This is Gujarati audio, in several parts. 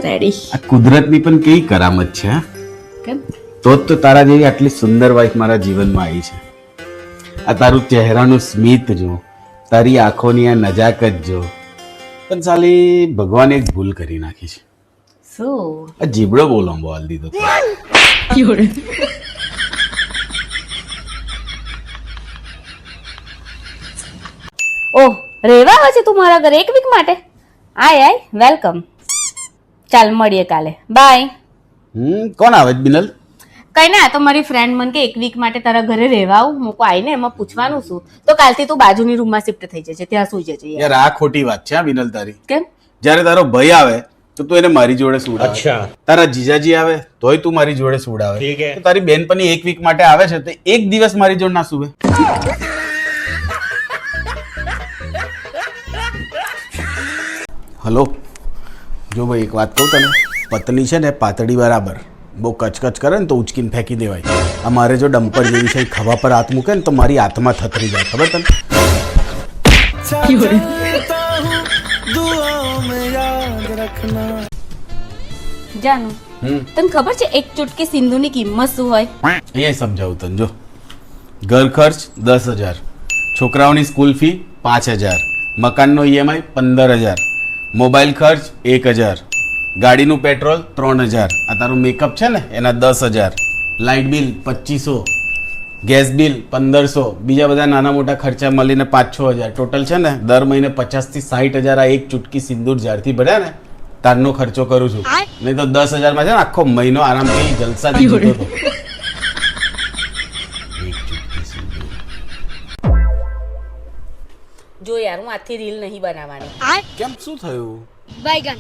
રેડી. આ કુદરતની પણ કેવી કરામત છે હા? કેમ? તો જ તો તારા જેવી આટલી સુંદર વાઈફ મારા જીવનમાં આવી છે. આ તારું ચહેરાનું સ્મિત જો, તારી આંખોની આ નજાકત જો. પણ સાલી ભગવાને એક ભૂલ કરી નાખી છે. શું? આ જીબડો બહુ લાંબો હાલ દીધો તો. ઓહ, રેવા આવે છે તું મારા ઘરે એક વીક માટે? આય વેલકમ. ચાલ મળીએ કાલે. બાય. કોણ આવે છે બિનલ? કઈ ના, તો મારી ફ્રેન્ડ મને કે એક વીક માટે તારા ઘરે રહેવા આવું. મૂકો આવીને એમાં પૂછવાનું શું, તો કાલથી તું બાજુની રૂમમાં શિફ્ટ થઈ જશે, ત્યાં સુઈ જજે યાર. યાર આ ખોટી વાત છે હા બિનલ તારી. કેમ? જ્યારે તારો ભાઈ આવે તો તું એને મારી જોડે સુડાવે. તારા જીજાજી આવે તોય તું મારી જોડે સુડાવે. તો તારી બેનપણી એક વીક માટે આવે છે તો એક દિવસ મારી જોડે ના સુવે. હલો, જો ભાઈ એક વાત કહું તને, પત્ની છે ને પાતળી બરાબર, બહુ કચકચ કરે ને તો ઉચકીને ફેંકી દેવાય. આ મારે જો ડમ્પર જેવી છે ખભા પર હાથ મૂકે ને તો મારી હાથમાં થથરી જાય, ખબર તને? જાનું તને ખબર છે એક ચુટકી સિંધુની કિંમત શું હોય? અહીંયા સમજાવું તને જો. ઘર ખર્ચ 10,000, છોકરાઓની સ્કૂલ ફી 5,000, મકાનનો EMI 15,000, મોબાઈલ ખર્ચ 1,000, ગાડીનું પેટ્રોલ 3,000, આ તારું મેકઅપ છે ને એના 10,000, લાઇટ બિલ 2,500, ગેસ બિલ 1,500, બીજા બધા નાના મોટા ખર્ચા મળીને 5-6,000, ટોટલ છે ને દર મહિને 50,000 થી 60,000 આ એક ચૂટકી સિંદૂર જ્યારથી ભર્યા ને તારનો ખર્ચો કરું છું. નહીં તો 10,000 માં છે ને આખો મહિનો આરામથી જલસાથી જીતો હતો. જો યાર, હું આજથી રીલ નહીં બનાવવાની. કેમ, શું થયું? બાયગન.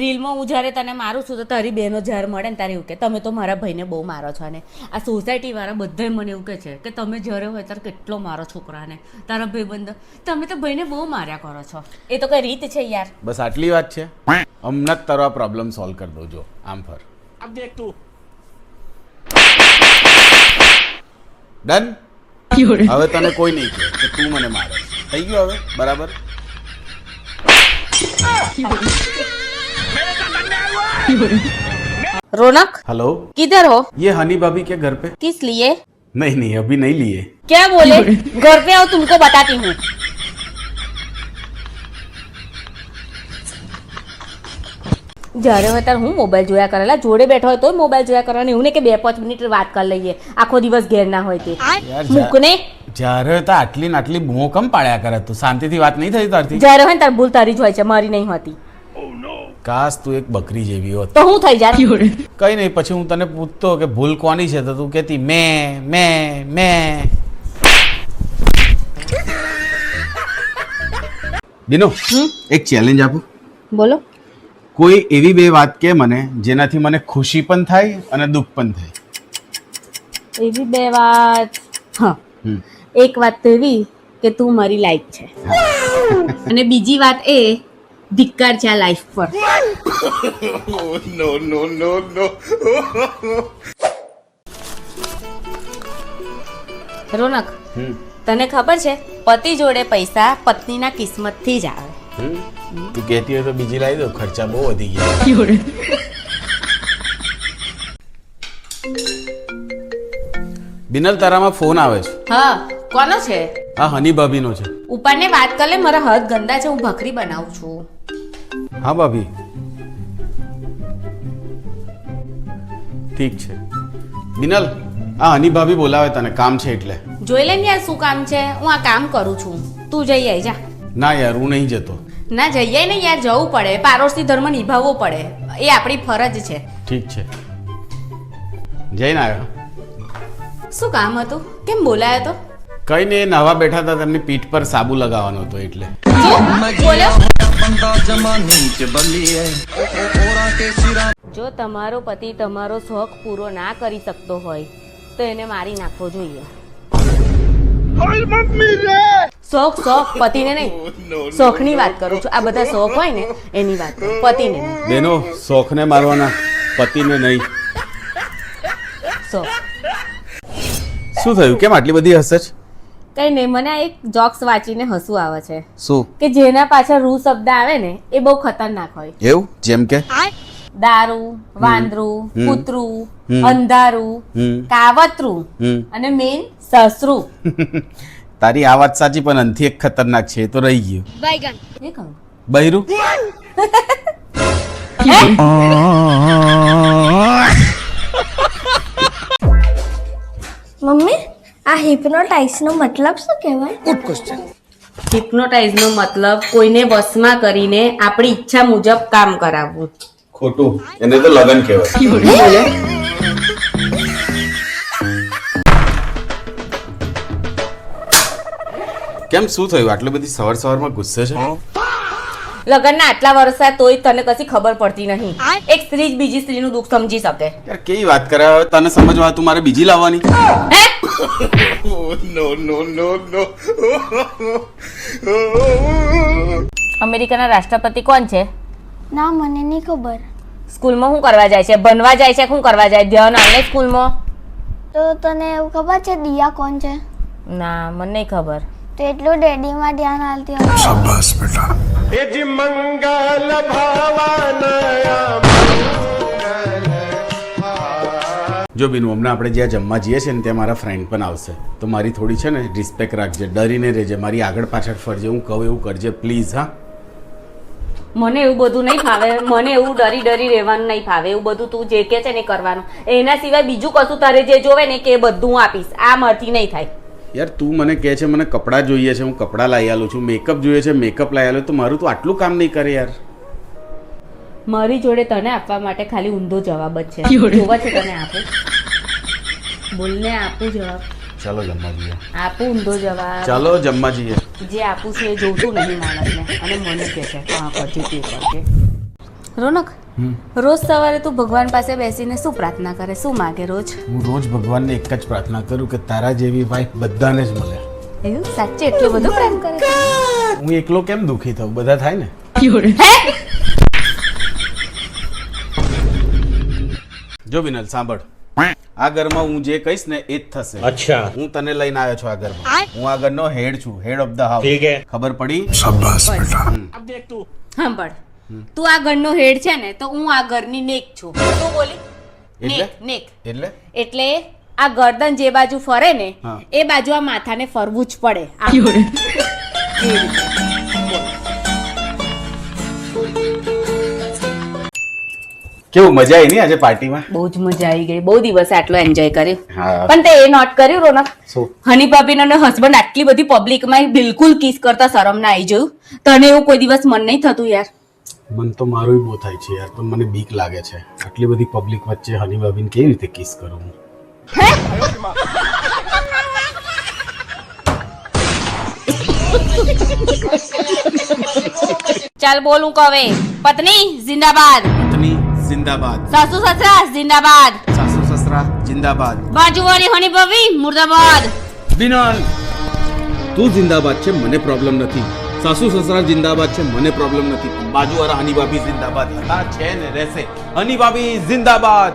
રીલમાં હું જ્યારે તને મારું છું તો તારી બહેનો જ્યારે મળે ને તારે એવું કે તમે તો મારા ભાઈને બહુ મારો છો. ને આ સોસાયટી વાળા બધા મને એવું કહે છે કે તમે જ્યારે હોય ત્યારે કેટલો મારો છોકરાને, તારા ભાઈબંધો, તમે તો ભાઈને બહુ માર્યા કરો છો. એ તો કઈ રીત છે યાર? બસ આટલી વાત છે. હમણાં જ તારો આ પ્રોબ્લેમ સોલ્વ કરી દો. જો આમ ફર. ડન. હવે તને કોઈ નહીં કહે કે તું મને મારે. થઈ ગયું હવે બરાબર? रोनक, हेलो, किधर हो? ये हनी भाभी के घर पे. किस लिए? नहीं नहीं अभी नहीं लिए. क्या बोले? घर पे आओ, तुमको बताती हूँ. જ્યારે હોય ત્યારે હું મોબાઈલ જોયા કરેલા, જોડે બેઠો હોય તોય મોબાઈલ જોયા કરવાનો. એવું ને કે 2-5 મિનિટ વાત કરી લઈએ, આખો દિવસ ઘેર ના હોય તે. મૂકને. જ્યારે હોય તો આટલી ને આટલી બૂમો કમ પાડ્યા કરે, તું શાંતિથી વાત નહીં થઈ તારથી? જ્યારે હોય ને ત્યારે ભૂલ તારી જ હોય છે, મારી નહીં હોતી. કાશ તું એક બકરી જેવી હોત તો હું થઈ જાય. કઈ નહીં, પછી હું તને પૂછતો કે ભૂલ કોની છે તો તું કહેતી મેં. બીનો, એક ચેલેન્જ આપું? બોલો. કોઈ એવી બે વાત કે મને જેનાથી મને ખુશી પણ થાય અને દુઃખ પણ થાય. એવી બે વાત? હા, એક વાત તો એવી કે તું મારી લાઈક છે, અને બીજી વાત એ ધિક્કાર છે આ લાઈફ પર. નો. રોનક, તને ખબર છે પતિ જોડે પૈસા પત્નીના કિસ્મતથી જ આવે. તું કહેતી હોય તો બીજી લાવી દો, ખર્ચા બહુ વધી ગયા. બિનલ, તારામાં ફોન આવે છે. હા, કોનો છે? હા, હની ભાભીનો છે. ઉપરને વાત કર લે, મારા હાથ ગંદા છે, હું ભાખરી બનાવું છું. હા ભાભી, ઠીક છે. બિનલ, આ હની ભાભી બોલાવે તને, કામ છે એટલે. જોઈ લે ને યાર શું કામ છે, હું આ કામ કરું છું. તું જઈ આઈ જા. ના યાર, હું નહીં જતો. ના જઈએ ને યાર, જવું પડે, પાડોશી ધર્મ નિભાવવો પડે, એ આપણી ફરજ છે. ઠીક છે, જઈને આવ્યો. શું કામ હતું? કેમ બોલાયો તો? કઈ નહીં, નવા બેઠા હતા, તેમની પીઠ પર સાબુ લગાવવાનો હતો એટલે. જો તમારો પતિ તમારો શોખ પૂરો ના કરી શકતો હોય તો એને મારી નાખવો જોઈએ. શોખ પતિને નહીં, શોખની વાત કરું છું. આ બધા શોખ હોય ને એની વાત કરું, પતિને નહીં. બેનો, શોખને મારવાના, પતિને નહીં. શોખ. શું થયું? કેમ આટલી બધી હસે છે? કઈ નહીં, મને આ એક જોક્સ વાંચીને હસવું આવે છે શું કે જેના પાછળ રૂ શબ્દ આવે ને એ બહુ ખતરનાક હોય. એવું? જેમ કે દારૂ, વાંદરું, હમ. કૂતરું, હમ. અંધારું, હમ. કાવતરું અને મેન સસરું. તારી આ વાત સાચી, પણ અંથી એક ખતરનાક છે, એ તો રહી ગયું. એ કહું બૈરું. મમ્મી આ હિપ્નોટાઇઝ નો મતલબ શું કહેવાય? હિપ્નોટાઇઝનો મતલબ કોઈને વશમાં કરીને આપણી ઈચ્છા મુજબ કામ કરાવવું. ખોટું, એને તો લગન કહેવાય. કેમ, શું થયું? આટલી બધી સવાર સવારમાં ગુસ્સે છે? લગ્નના આટલા વર્ષ તોય તને કશી ખબર પડતી નહીં. એક સ્ત્રી જ બીજી સ્ત્રીનું દુઃખ સમજી શકે. યાર કેવી વાત કરે, હવે તને સમજવા તું મારે બીજી લાવવાની? હે? અમેરિકાના રાષ્ટ્રપતિ કોણ છે? ના મને નહીં ખબર. સ્કૂલમાં શું કરવા જાય છે? ભણવા જાય છે? શું કરવા જાય? ધ્યાન આલે સ્કૂલમાં? તો તને એવું ખબર છે દિયા કોણ છે? ના, મને નહીં ખબર. તો એટલું ડેડીમાં ધ્યાન આલતી હોય. જો બીનુ, હમણાં આપણે જ્યાં જમવા જઈએ છીએ ને ત્યાં મારા ફ્રેન્ડ પણ આવશે, તો મારી થોડી છે ને રિસ્પેક્ટ રાખજે, ડરીને રહેજે, મારી આગળ પાછળ ફરજે, હું કહું એવું કરજે પ્લીઝ. હા, મને એવું બધું નહીં ફાવે. મને એવું ડરી ડરી રહેવાનું નહીં ફાવે. એવું બધું તું જે કે છે ને એ કરવાનું. એના સિવાય બીજું કશું તારે જે જોવે ને કે એ બધું હું આપીશ. આ મારથી નહીં થાય. યાર તું મને કહે છે મને કપડાં જોઈએ છે, હું કપડાં લાવી આલું છું, મેકઅપ જોઈએ છે, મેકઅપ લાવી આલું, તો મારું તું આટલું કામ નહીં કરે યાર. મારી જોડે તને આપવા માટે ખાલી ઊંધો જવાબ જ છે. જોવા છે તને આપું? બોલને, આપું જવાબ? ચાલો જમવા જઈએ. આપું ઊંધો જવાબ? ચાલો જમવા જઈએ. જે આપું છું એ જોતું નહીં માણસને, અને મને કહે છે હા કરજે તે કરજે. રોનક, રોજ સવારે તું ભગવાન પાસે બેસીને શું પ્રાર્થના કરે, શું માગે રોજ? હું રોજ ભગવાનને એક જ પ્રાર્થના કરું કે તારા જેવી વાઈફ બધાને જ મળે. એવું? સાચે એટલો બધો પ્રેમ કરે છે? હું એકલો કેમ દુખી થઉં? બધા થાય ને. જો વિનલ સાંભળ, આ ઘરમાં હું જે કહીશ ને એ જ થશે. अच्छा હું તને લઈને આવ્યો છું આ ઘરમાં. હું આ ઘરનો હેડ છું, હેડ ઓફ ધ હાઉસ. ठीक है ખબર પડી? સાંભળ, તું આ ઘરનો હેડ છે ને, તો હું આ ઘરની નેક છું. શું બોલી? એટલે નેક, નેક. એટલે એટલે આ ગરદન જે બાજુ ફરે ને હા. એ બાજુ આ માથાને ફરવું જ પડે. એ રીતે. કેવું મજા આવી નહીં આજે પાર્ટીમાં? બહુ જ મજા આવી ગઈ. બહુ દિવસે આટલો એન્જોય કર્યું. હા. પણ તે એ નોટ કર્યું રોનક? શું? હની ભાભી અને હસબન્ડ આટલી બધી પબ્લિકમાં બિલકુલ કિસ કરતા શરમ ના આવી જોયું? તને એવું કોઈ દિવસ મન નહીં થતું યાર? મન તો મારું બહુ થાય છે યાર, પણ મને બીક લાગે છે. આટલી બધી પબ્લિક વચ્ચે હની ભાભીને કેવી રીતે કિસ કરું? ચાલ બોલું કવે. પત્ની જિંદાબાદ, પત્ની જિંદાબાદ, સાસુ સસરા જિંદાબાદ, સાસુ સસરા જિંદાબાદ, બાજુવાળી હની ભાભી મુર્દાબાદ. બિનલ તું જિંદાબાદ છે, મને પ્રોબ્લેમ નથી. સાસુ સસરા જિંદાબાદ છે, મને પ્રોબ્લેમ નથી. બાજુવાળા હની ભાભી જિંદાબાદ હતા, છે ને રહેશે. હની ભાભી જિંદાબાદ.